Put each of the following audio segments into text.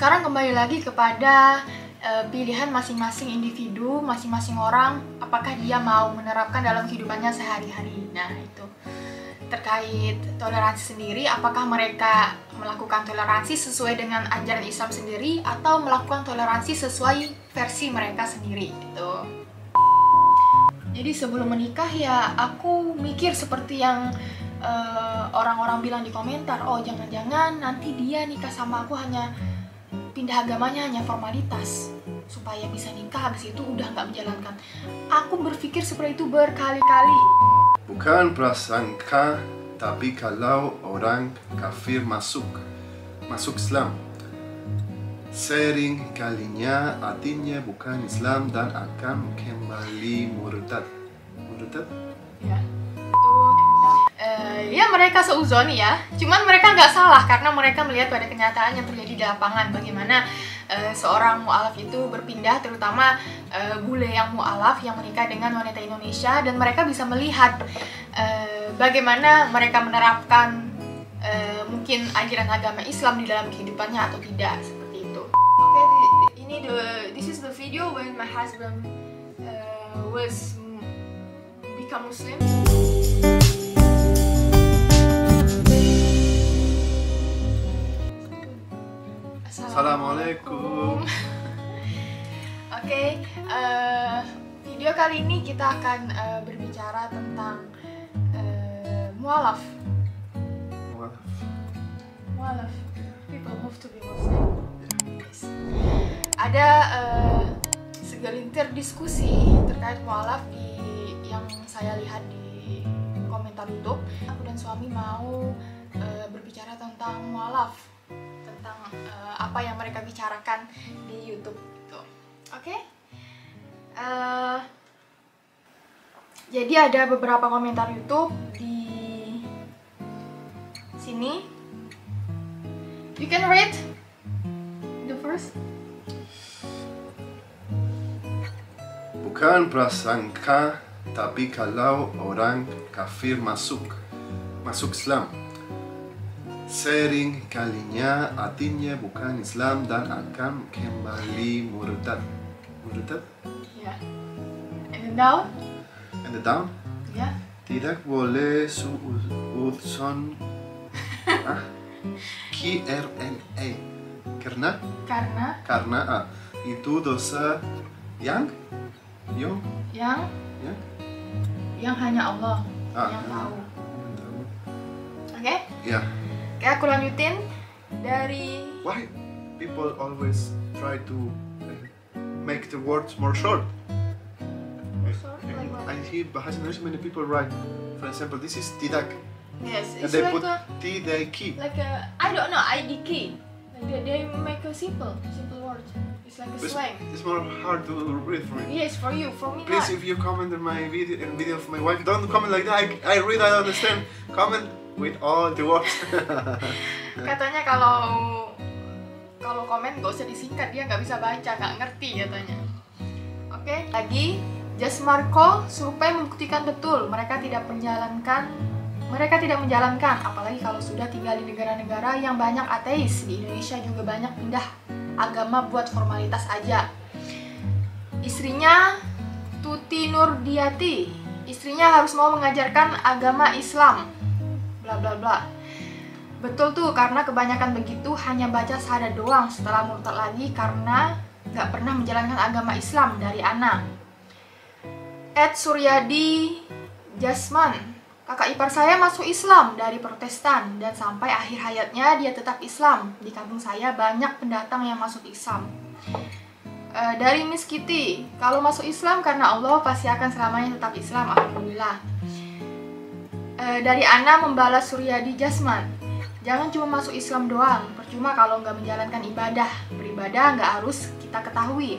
sekarang kembali lagi kepada pilihan masing-masing individu, masing-masing orang, apakah dia mau menerapkan dalam kehidupannya sehari-hari. Nah, itu terkait toleransi sendiri, apakah mereka melakukan toleransi sesuai dengan ajaran Islam sendiri atau melakukan toleransi sesuai versi mereka sendiri gitu. Jadi sebelum menikah ya aku mikir seperti yang orang-orang bilang di komentar, oh jangan-jangan nanti dia nikah sama aku hanya pindah agamanya, hanya formalitas supaya bisa nikah, habis itu udah nggak menjalankan. Aku berpikir seperti itu berkali-kali. Bukan prasangka, tapi kalau orang kafir masuk Islam, sering kalinya artinya bukan Islam dan akan kembali murtad. Ya. Ya mereka seuzon ya, cuman mereka nggak salah karena mereka melihat pada kenyataan yang terjadi di lapangan, bagaimana seorang mu'alaf itu berpindah, terutama bule yang mu'alaf yang menikah dengan wanita Indonesia, dan mereka bisa melihat bagaimana mereka menerapkan mungkin ajaran agama Islam di dalam kehidupannya atau tidak, seperti itu. Oke, this is the video when my husband was become Muslim. Assalamualaikum. Oke, video kali ini kita akan berbicara tentang mu'alaf. Mu'alaf, people move to be Muslim. Yes. Ada segelintir diskusi terkait mu'alaf yang saya lihat di komentar YouTube. Aku dan suami mau berbicara tentang mu'alaf, tentang apa yang mereka bicarakan di YouTube gitu. Oke? Jadi ada beberapa komentar YouTube di sini. You can read the first. Bukan prasangka, tapi kalau orang kafir masuk Islam, sering kalinya artinya bukan Islam dan akan kembali murtad. Yeah. And then down. And the down. Yeah. Tidak boleh suuzon KRNA karena itu dosa yang hanya Allah yang tahu. Oke? Ya. Oke, aku lanjutin dari. Why people always try to make the words more short? I hear bahasa Indonesia many people write, for example, this is tidak. Yes, And it's they like put a, TDK. like a, I don't know, IDK. Like they make a simple word. It's like a slang. It's more hard to read for me. Yes, for you, for me Please, not. if you comment on my video of my wife, don't comment like that. I read, I understand. Comment with all the words. Katanya kalau komen gak usah disingkat, dia nggak bisa baca, nggak ngerti katanya. Oke, lagi Jasmarko survei membuktikan betul mereka tidak menjalankan, apalagi kalau sudah tinggal di negara-negara yang banyak ateis. Di Indonesia juga banyak pindah agama buat formalitas aja. Istrinya Tuti Nurdiati, istrinya harus mau mengajarkan agama Islam, bla bla bla. Betul tuh, karena kebanyakan begitu hanya baca syahadat doang setelah murtad lagi karena nggak pernah menjalankan agama Islam. Dari Ana. Ed Suryadi Jasman, kakak ipar saya masuk Islam dari Protestan dan sampai akhir hayatnya dia tetap Islam. Di kampung saya banyak pendatang yang masuk Islam. Dari Miss Kitty, kalau masuk Islam karena Allah pasti akan selamanya tetap Islam, alhamdulillah. Dari Ana membalas Suryadi Jasman, jangan cuma masuk Islam doang, percuma kalau nggak menjalankan ibadah. Beribadah nggak harus kita ketahui.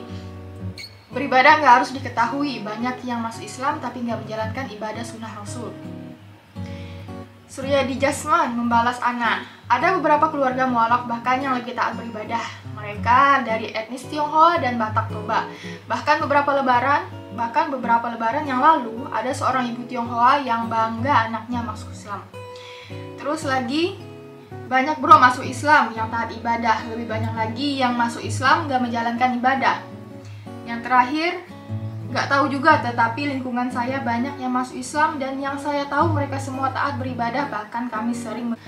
Beribadah nggak harus diketahui. Banyak yang masuk Islam tapi nggak menjalankan ibadah sunnah Rasul. Suryadi Jasman membalas Ana, ada beberapa keluarga mu'alaf bahkan yang lebih taat beribadah. Mereka dari etnis Tionghoa dan Batak Toba. Bahkan beberapa lebaran yang lalu ada seorang ibu Tionghoa yang bangga anaknya masuk Islam. Terus lagi banyak bro masuk Islam yang taat ibadah, lebih banyak lagi yang masuk Islam gak menjalankan ibadah. Yang terakhir, gak tahu juga, tetapi lingkungan saya banyak yang masuk Islam dan yang saya tahu mereka semua taat beribadah, bahkan kami sering.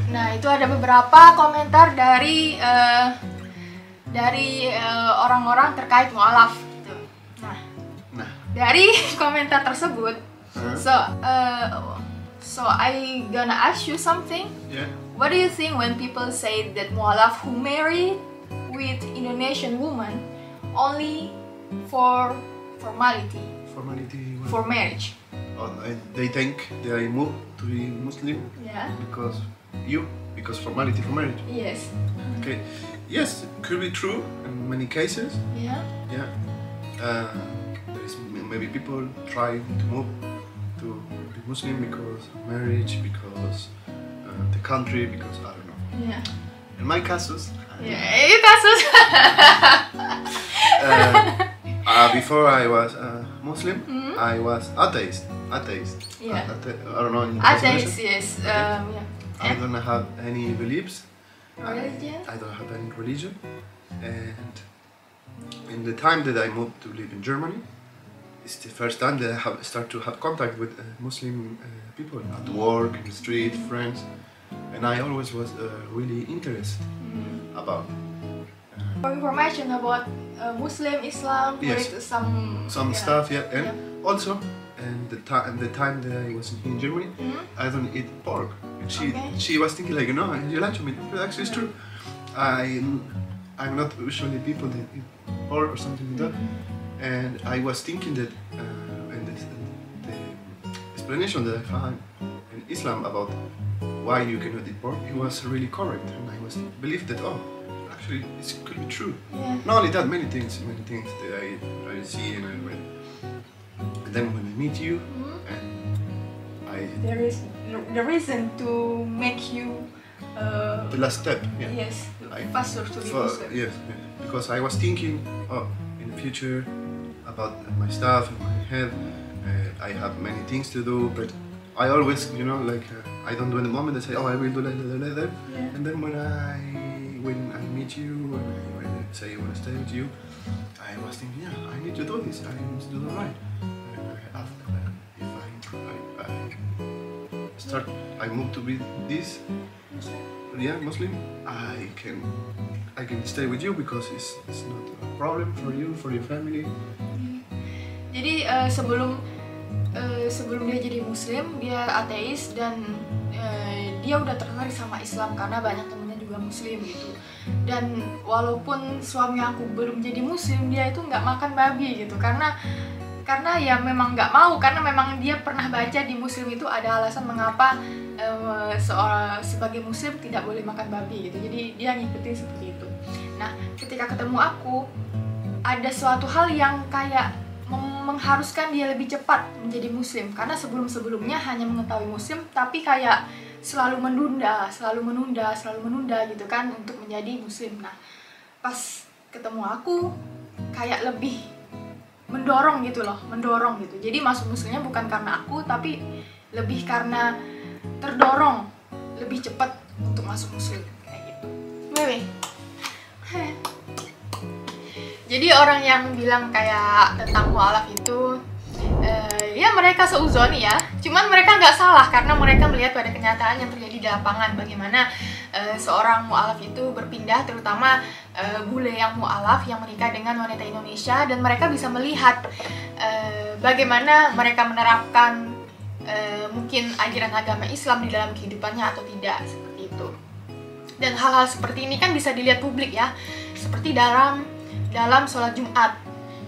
Nah, itu ada beberapa komentar dari orang-orang terkait mualaf gitu. Nah, dari komentar tersebut, so I gonna ask you something. Yeah. What do you think when people say that mualaf who married with Indonesian woman only for formality for marriage? They think they moved to be Muslim Yeah. because formality for marriage. Yes. Okay. Yes, it could be true in many cases. Yeah. Yeah. There is maybe people trying to move to be Muslim because of marriage, because the country, because I don't know. Yeah. In my cases, Yeah. Itu kasus. before I was Muslim, Mhm. I was atheist. Yeah. I don't know. In Atheist, translation. yes. Yeah. I don't have any beliefs. Religion? I don't have any religion. And in the time that I moved to live in Germany, it's the first time that I have start to have contact with Muslim people at work, in the street, friends, and I always was really interested about For information about Muslim, Islam, Yes. with some yeah. stuff, yeah, and also. And the time that I was in Germany, Mhm. I don't eat pork. And Okay. she was thinking like, you know, you like to meat. But actually, it's true. I'm not usually people that eat pork or something like that. And I was thinking that, and the explanation that I found in Islam about why you cannot eat pork, it was really correct, and I was believed that actually it could be true. Yeah. Not only that, many things that I see and I read. And then when I meet you, and There is the reason to make you the last step, yeah. yes, I- faster to be Muslim. Yes, because I was thinking, in the future about my stuff in my head. I have many things to do, but I always, I don't do in the moment. I say, I will do later. Yeah. And then when I meet you, when I say I want to stay with you, I was thinking, I need to do this. I need to do it right. And I asked if I move to be this, Muslim, I can stay with you because it's not a problem for you, for your family. Jadi sebelum dia jadi Muslim, dia ateis dan dia udah tertarik sama Islam karena banyak temennya juga Muslim gitu. Dan walaupun suami aku belum jadi Muslim, dia itu nggak makan babi gitu karena ya memang nggak mau, karena memang dia pernah baca di Muslim itu ada alasan mengapa sebagai Muslim tidak boleh makan babi gitu. Jadi dia ngikutin seperti itu. Nah, ketika ketemu aku, ada suatu hal yang kayak mengharuskan dia lebih cepat menjadi Muslim, karena sebelum-sebelumnya hanya mengetahui Muslim tapi kayak selalu menunda gitu kan untuk menjadi Muslim. Nah, pas ketemu aku kayak lebih mendorong gitu. Jadi masuk Muslimnya bukan karena aku, tapi lebih karena terdorong lebih cepat untuk masuk Muslim kayak gitu. Wewe. Jadi orang yang bilang kayak tentang mualaf itu, ya mereka seuzoni ya. Cuman mereka nggak salah karena mereka melihat pada kenyataan yang terjadi di lapangan. Bagaimana seorang mualaf itu berpindah, terutama bule yang mualaf yang menikah dengan wanita Indonesia, dan mereka bisa melihat bagaimana mereka menerapkan mungkin ajaran agama Islam di dalam kehidupannya atau tidak, seperti itu. Dan hal-hal seperti ini kan bisa dilihat publik ya, seperti dalam sholat Jumat.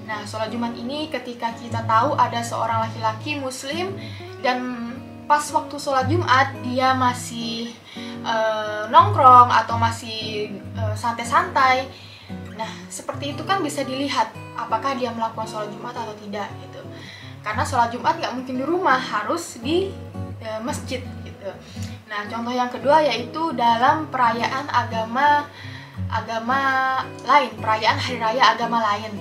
Nah, sholat Jumat ini ketika kita tahu ada seorang laki-laki Muslim dan pas waktu sholat Jumat dia masih nongkrong atau masih santai-santai. Nah, seperti itu kan bisa dilihat apakah dia melakukan sholat Jumat atau tidak gitu. Karena sholat Jumat nggak mungkin di rumah, harus di masjid gitu. Nah, contoh yang kedua yaitu dalam perayaan agama lain, perayaan hari raya agama lain.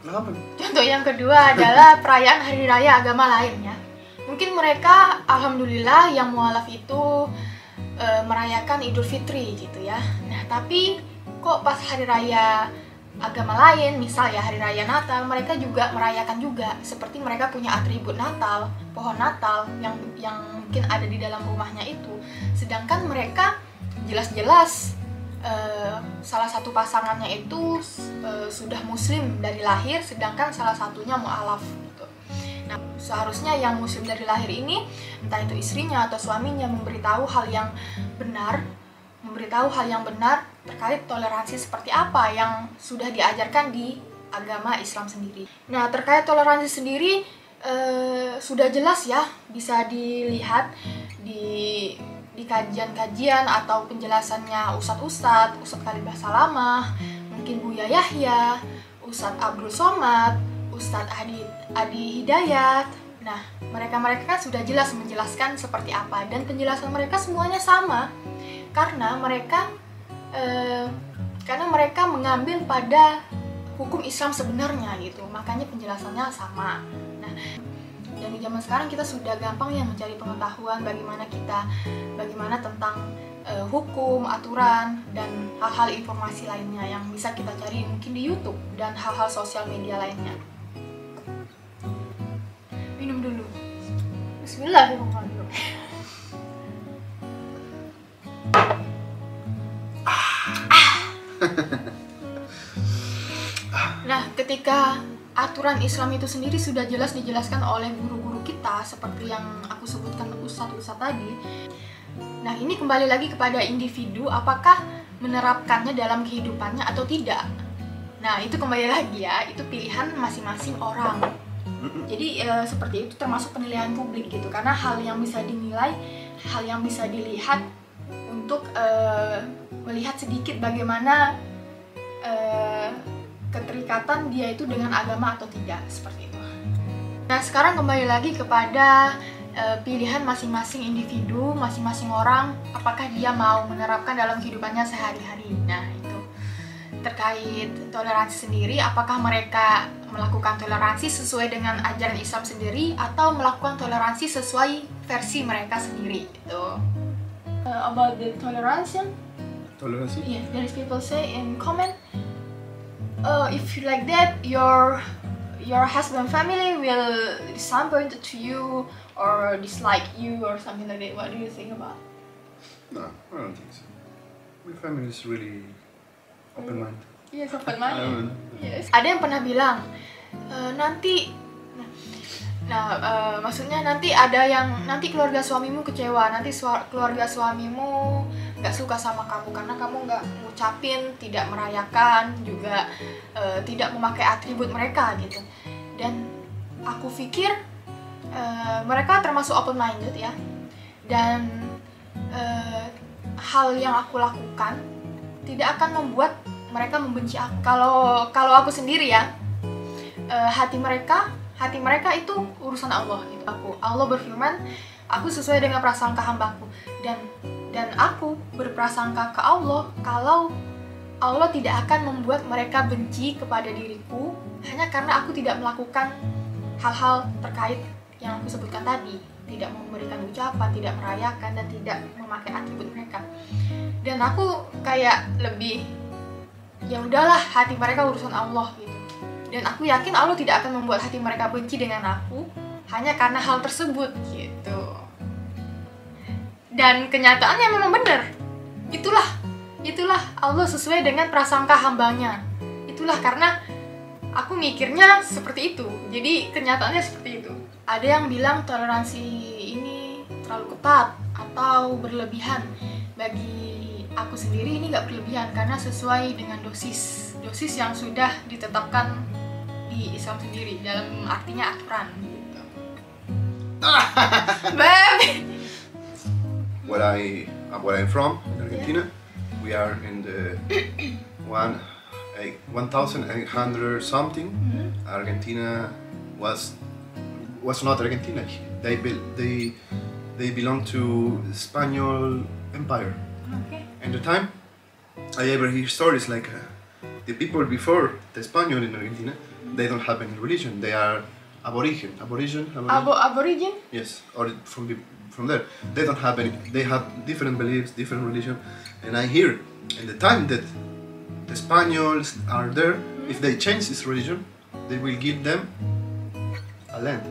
Kenapa? Contoh yang kedua adalah perayaan hari raya agama lain ya. Mungkin mereka, alhamdulillah, yang mualaf itu merayakan Idul Fitri gitu ya. Nah tapi kok pas hari raya agama lain, misal ya hari raya Natal, mereka juga merayakan juga, seperti mereka punya atribut Natal, pohon Natal yang mungkin ada di dalam rumahnya itu. Sedangkan mereka jelas-jelas salah satu pasangannya itu sudah Muslim dari lahir, sedangkan salah satunya mu'alaf gitu. Nah seharusnya yang Muslim dari lahir ini, entah itu istrinya atau suaminya, memberitahu hal yang benar terkait toleransi seperti apa yang sudah diajarkan di agama Islam sendiri. Nah terkait toleransi sendiri sudah jelas ya, bisa dilihat di kajian-kajian atau penjelasannya Ustadz Khalifah Salamah, mungkin Buya Yahya, Ustadz Abdul Somad, Ustadz Adi Hidayat. Nah mereka kan sudah jelas menjelaskan seperti apa, dan penjelasan mereka semuanya sama karena mereka mengambil pada hukum Islam sebenarnya gitu, makanya penjelasannya sama. Nah dan di zaman sekarang kita sudah gampang ya mencari pengetahuan bagaimana tentang hukum, aturan, dan hal-hal informasi lainnya yang bisa kita cari mungkin di YouTube dan hal-hal sosial media lainnya. Minum dulu. Bismillahirrahmanirrahim. Nah, ketika aturan Islam itu sendiri sudah jelas dijelaskan oleh guru-guru kita seperti yang aku sebutkan ustadz tadi. Nah, ini kembali lagi kepada individu apakah menerapkannya dalam kehidupannya atau tidak. Nah, itu kembali lagi ya, itu pilihan masing-masing orang. Jadi seperti itu termasuk penilaian publik gitu, karena hal yang bisa dinilai, hal yang bisa dilihat untuk melihat sedikit bagaimana keterikatan dia itu dengan agama atau tidak, seperti itu. Nah sekarang kembali lagi kepada pilihan masing-masing individu, masing-masing orang, apakah dia mau menerapkan dalam kehidupannya sehari-hari. Nah itu terkait toleransi sendiri, apakah mereka melakukan toleransi sesuai dengan ajaran Islam sendiri atau melakukan toleransi sesuai versi mereka sendiri gitu. About the tolerance, yeah, there is people say in comment, if you like that, your husband family will disappoint to you or dislike you or something like that. What do you think about? No, I don't think so. My family is really open-minded. Yes, open-minded. Yes. Ada yang pernah bilang maksudnya nanti keluarga suamimu kecewa, nanti keluarga suamimu nggak suka sama kamu karena kamu nggak ngucapin, tidak merayakan, juga tidak memakai atribut mereka gitu. Dan aku pikir mereka termasuk open minded ya, dan hal yang aku lakukan tidak akan membuat mereka membenci aku. Kalau aku sendiri ya, hati mereka itu urusan Allah gitu. Allah berfirman, aku sesuai dengan prasangka hambaku, dan aku berprasangka ke Allah kalau Allah tidak akan membuat mereka benci kepada diriku hanya karena aku tidak melakukan hal-hal terkait yang aku sebutkan tadi, tidak memberikan ucapan, tidak merayakan, dan tidak memakai atribut mereka. Dan aku kayak lebih, ya udahlah, hati mereka urusan Allah gitu. Dan aku yakin Allah tidak akan membuat hati mereka benci dengan aku hanya karena hal tersebut gitu. Dan kenyataannya memang benar. Itulah Allah sesuai dengan prasangka hambanya. Itulah karena aku mikirnya seperti itu. Jadi kenyataannya seperti itu. Ada yang bilang toleransi ini terlalu ketat atau berlebihan. Bagi aku sendiri ini nggak berlebihan karena sesuai dengan dosis yang sudah ditetapkan di Islam sendiri, dalam artinya aturan gitu. Where I'm from, in Argentina, we are in the 1,800 something. Argentina was not Argentina. They belong to the Spanish Empire. Okay. And the time I ever hear stories like the people before the Spanish in Argentina, they don't have any religion. They are Aborigine. Aborigine? Yes, or from from there. They don't have any. They have different beliefs, different religion, and I hear in the time that the Spaniards are there, if they change this religion, they will give them a land,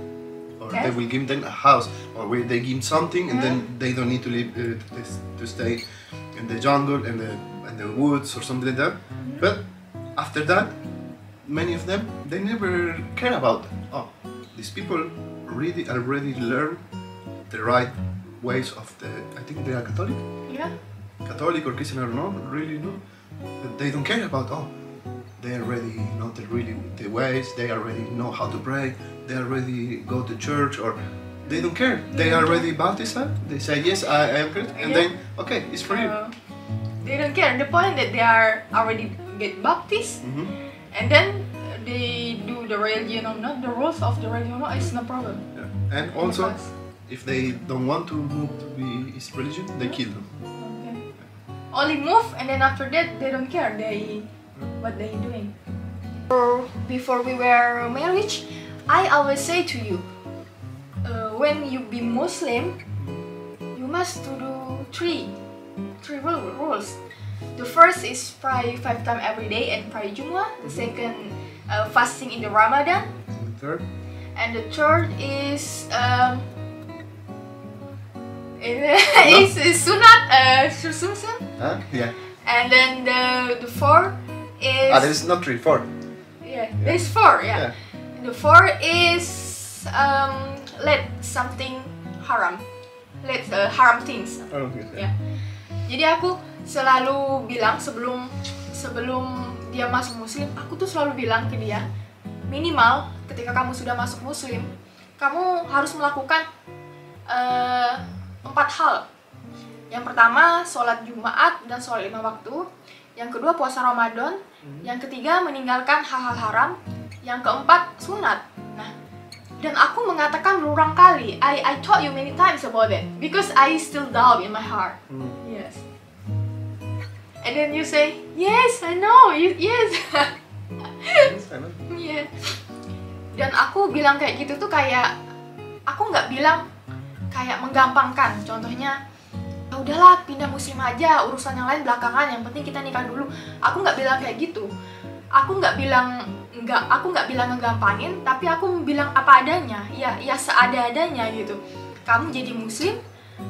or they will give them a house, or they give something, and then they don't need to live to stay in the jungle and the woods or something like that. But after that, many of them, they never care about, oh, these people really already learn the right ways of the, I think they are Catholic? Yeah. Catholic or Christian, I don't know, really know. But they don't care about, oh, they already know the ways, they already know how to pray, they already go to church, or they don't care. They already baptized, they say, yes, I am Christian, and then, okay, it's for you. They don't care. The point that they are already get baptized, and then they do the religion or not, the rules of the religion, it's no problem. Yeah. And also, if they don't want to move to be his religion, they kill them. Okay. Only move, and then after that, they don't care. What they doing. Before we were married, I always say to you, when you be Muslim, you must to do three rules. The first is pray 5 times every day and pray Jummah. The second, fasting in the Ramadan. And the third? And the third is is sunat, sunnah. Yeah. And then the fourth is... there is not 3, 4. Yeah, there's 4, yeah. The 4 is let something haram. Let haram things. Okay. Yeah. Jadi aku selalu bilang sebelum dia masuk Muslim, aku tuh selalu bilang ke dia, minimal ketika kamu sudah masuk Muslim, kamu harus melakukan 4 hal. Yang pertama, sholat Jumat dan sholat 5 waktu. Yang kedua, puasa Ramadan. Yang ketiga, meninggalkan hal-hal haram. Yang keempat, sunat. Nah, dan aku mengatakan berulang kali, I taught you many times about it because I still doubt in my heart. Yes. And then you say, yes, I know. Yes. Yes, I know. Yeah. Dan aku bilang kayak gitu tuh kayak, aku nggak bilang kayak menggampangkan. Contohnya, udahlah pindah Muslim aja, urusan yang lain belakangan, yang penting kita nikah dulu. Aku nggak bilang kayak gitu. Aku nggak bilang ngegampangin, tapi aku bilang apa adanya. Ya seada-adanya gitu. Kamu jadi Muslim,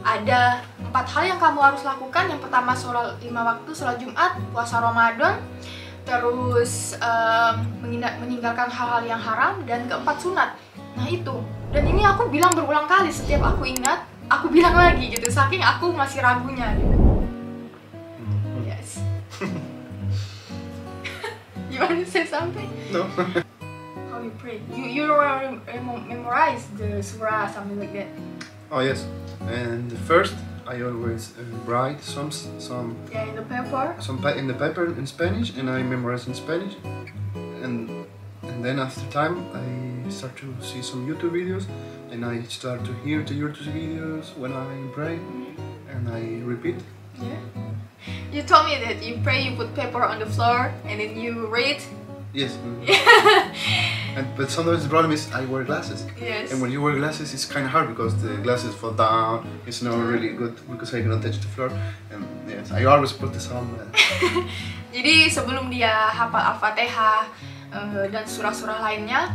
ada 4 hal yang kamu harus lakukan. Yang pertama, sholat 5 waktu, sholat Jumat, puasa Ramadan, terus meninggalkan hal-hal yang haram, dan keempat, sunat. Nah itu. Dan ini aku bilang berulang kali, setiap aku ingat, aku bilang lagi gitu, saking aku masih ragunya gitu. Yes. You want to say something? No. How you pray? You memorize the surah, something like that. Oh yes. And first, I always write some in the paper. In the paper in Spanish, and I memorize in Spanish. And then after time, I start to see some YouTube videos, and I start to hear the YouTube videos when I pray, and I repeat. Yeah. You told me that you pray, you put paper on the floor, and then you read. Yes. But sometimes the problem is I wear glasses. Yes. And when you wear glasses, it's kind of hard because the glasses fall down. It's not really good because I cannot touch the floor. And yes, I always put this on. Jadi sebelum dia hafal Al-Fatihah dan surah-surah lainnya,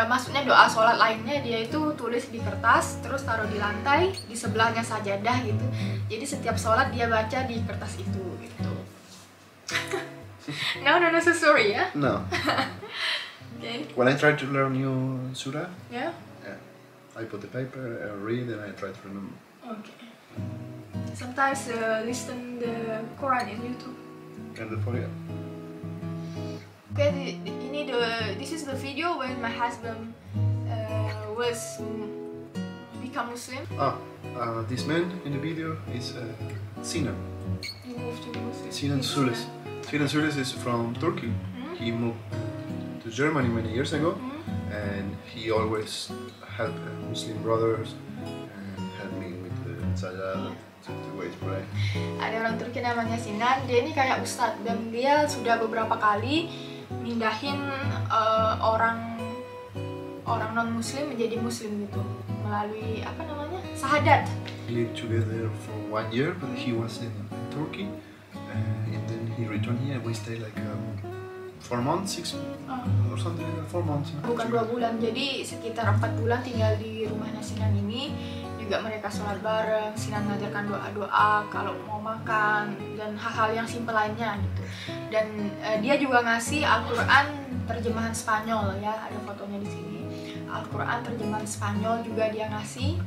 maksudnya doa sholat lainnya, dia itu tulis di kertas, terus taruh di lantai, di sebelahnya sajadah gitu. Jadi setiap sholat dia baca di kertas itu gitu. No, so sorry ya. No. Okay. When I try to learn new surah, Yeah. I put the paper, I read, and I try to remember. Okay. Sometimes listen the Quran in YouTube. And the Quran. Okay, this is the video when my husband was become Muslim. This man in the video is Sinan. He moved to Muslim. Sinan Sulis. Sinan Sulis is from Turkey. He moved to Germany many years ago, and he always helped Muslim brothers and helped me with the sajadah, the way to pray. Ada orang Turki namanya Sinan, dia ini kayak ustadz, dan dia sudah beberapa kali mindahin orang non muslim menjadi muslim gitu melalui apa namanya, syahadat. We lived together for 1 year, but he was in Turkey, and then he returned here. We stayed like 4 months, 6 or something like that. 4 months. Bukan 2 bulan, jadi sekitar 4 bulan tinggal di rumahnya Sinan ini. Juga mereka sholat bareng, Sinan mengajarkan doa-doa kalau mau makan dan hal-hal yang simpel lainnya gitu. Dan dia juga ngasih Al-Quran terjemahan Spanyol ya, ada fotonya di sini. Al-Quran terjemahan Spanyol juga dia ngasih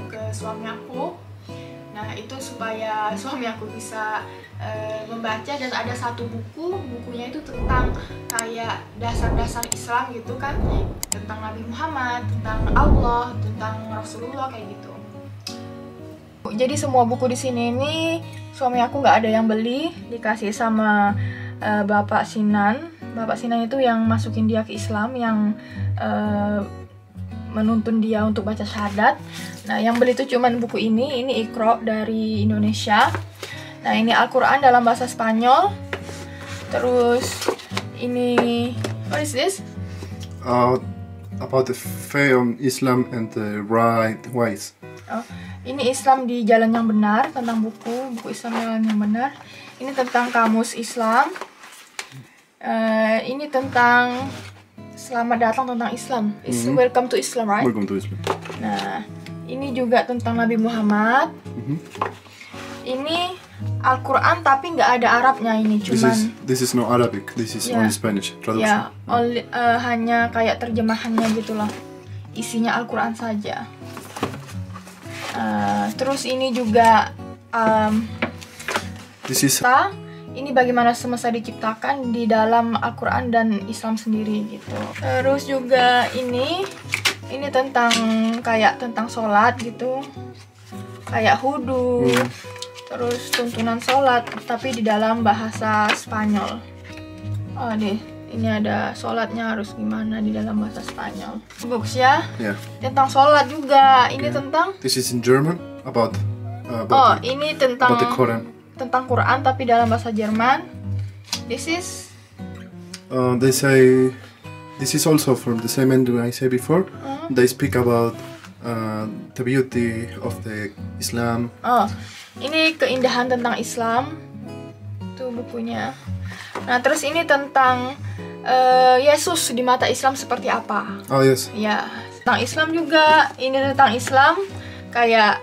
ke suami aku. Nah itu supaya suami aku bisa membaca, dan ada satu bukunya itu tentang kayak dasar-dasar Islam gitu kan, tentang Nabi Muhammad, tentang Allah, tentang Rasulullah kayak gitu. Jadi semua buku di sini ini suami aku nggak ada yang beli, dikasih sama Bapak Sinan. Bapak Sinan itu yang masukin dia ke Islam, yang menuntun dia untuk baca syahadat. Nah, yang beli itu cuman buku ini Iqra dari Indonesia. Nah, ini Al-Quran dalam bahasa Spanyol. Terus ini, what is this? About the faith on Islam and the right ways. Oh, ini Islam di jalan yang benar, tentang buku Islam jalan yang benar. Ini tentang kamus Islam. Ini tentang selamat datang tentang Islam. Welcome to Islam, right? Welcome to Islam. Nah, ini juga tentang Nabi Muhammad. Ini Al-Quran tapi nggak ada Arabnya, ini cuman. This is no Arabic. This is only Spanish traduction. Ya, hanya kayak terjemahannya gitu loh. Isinya Al-Quran saja. Terus ini juga ini bagaimana semesta diciptakan di dalam Al-Quran dan Islam sendiri gitu. Terus juga ini tentang kayak tentang sholat gitu, kayak hudu, terus tuntunan sholat tapi di dalam bahasa Spanyol. Oh deh, ini ada sholatnya harus gimana di dalam bahasa Spanyol. Books ya, tentang sholat juga. Ini tentang. This is in German about ini tentang about the Quran. Tentang Quran tapi dalam bahasa Jerman. This is they say this is also from the same end I said before. They speak about the beauty of the Islam. Ini keindahan tentang Islam. Tuh bukunya. Nah, terus ini tentang Yesus di mata Islam seperti apa? Oh yes. Ya, tentang Islam juga. Ini tentang Islam kayak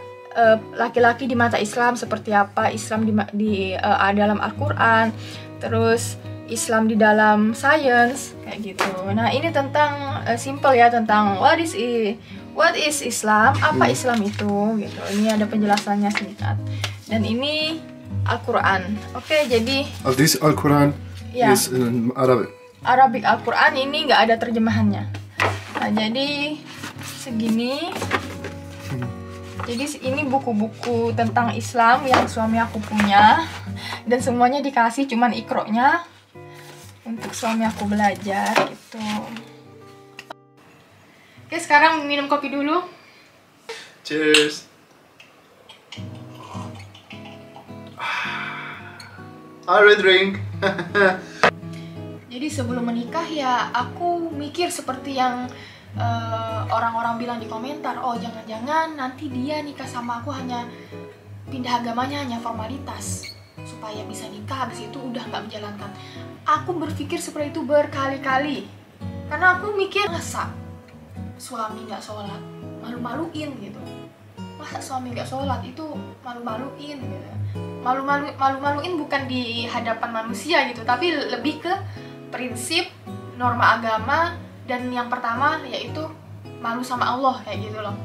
laki-laki di mata Islam seperti apa, Islam di dalam Al-Quran, terus Islam di dalam sains kayak gitu. Nah, ini tentang simple ya, tentang what is Islam, apa Islam itu gitu. Ini ada penjelasannya singkat. Dan ini Al-Quran. Oke, jadi this Al-Quran is in Arabic Al-Quran, ini nggak ada terjemahannya. Nah, jadi segini. Jadi ini buku-buku tentang Islam yang suami aku punya, dan semuanya dikasih cuman Iqra-nya untuk suami aku belajar gitu. Oke, sekarang minum kopi dulu. Cheers. I drink. Jadi sebelum menikah ya aku mikir seperti yang orang-orang bilang di komentar, oh jangan-jangan nanti dia nikah sama aku hanya pindah agamanya, hanya formalitas supaya bisa nikah, habis itu udah nggak menjalankan. Aku berpikir seperti itu berkali-kali karena aku mikir, masa suami nggak sholat, malu-maluin gitu. Masa suami nggak sholat itu malu-maluin gitu. Malu-maluin bukan di hadapan manusia gitu, tapi lebih ke prinsip norma agama. Dan yang pertama yaitu malu sama Allah kayak gitu loh.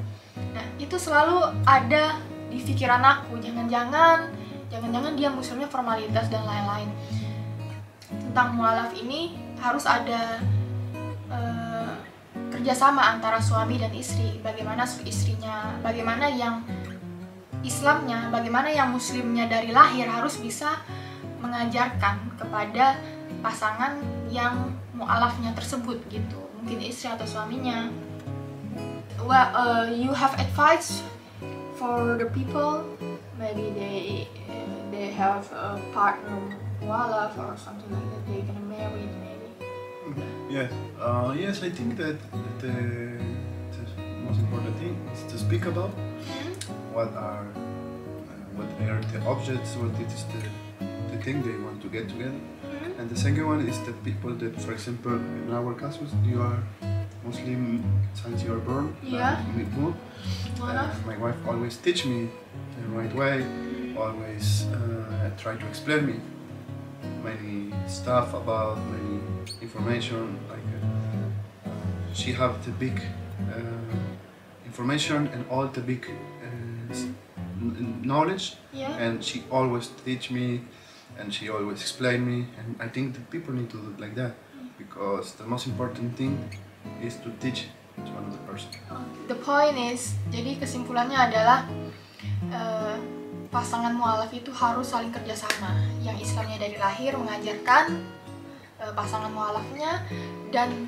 Nah, itu selalu ada di pikiran aku. Jangan-jangan dia muslimnya formalitas dan lain-lain. Tentang mualaf ini harus ada kerjasama antara suami dan istri. Bagaimana istrinya, bagaimana yang Islamnya, bagaimana yang muslimnya dari lahir harus bisa mengajarkan kepada pasangan yang mualafnya tersebut gitu. Mungkin istri atau suaminya. You have advice for the people, maybe they have a partner mualaf or something like that, they gonna marry maybe. Yes. Yes, I think that the most important thing is to speak about what are the objects, what it is the thing they want to get together. And the second one is the people that, for example, in our casus, you are Muslim since you are born. Yeah. My wife always teach me the right way, always try to explain me many stuff about many information. Like she have the big information and all the big knowledge, and she always teach me and she always explain me, and I think the people need to do it like that, because the most important thing is to teach to another person. The point is, jadi kesimpulannya adalah pasangan mualaf itu harus saling kerjasama. Yang Islamnya dari lahir mengajarkan pasangan mualafnya, dan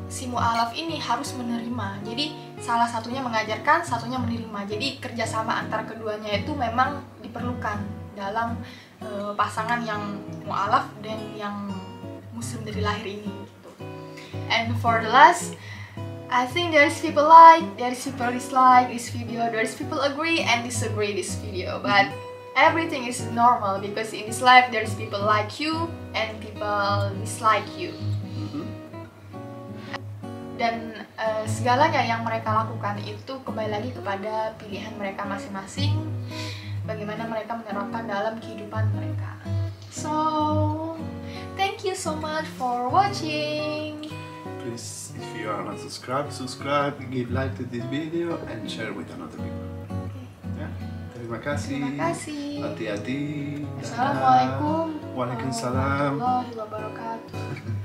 si mualaf ini harus menerima. Jadi salah satunya mengajarkan, satunya menerima. Jadi kerjasama antara keduanya itu memang diperlukan dalam pasangan yang mualaf dan yang muslim dari lahir ini. Gitu. And for the last, I think there is people like, there is people dislike this video, there is people agree and disagree this video, but everything is normal because in this life there is people like you and people dislike you. Dan segalanya yang mereka lakukan itu kembali lagi kepada pilihan mereka masing-masing, bagaimana mereka menerapkan dalam kehidupan mereka. So, thank you so much for watching. Please, if you are not subscribed, give like to this video and share with another people. Ya, terima kasih. Hati-hati. Assalamualaikum Waalaikumsalam warahmatullahi wabarakatuh.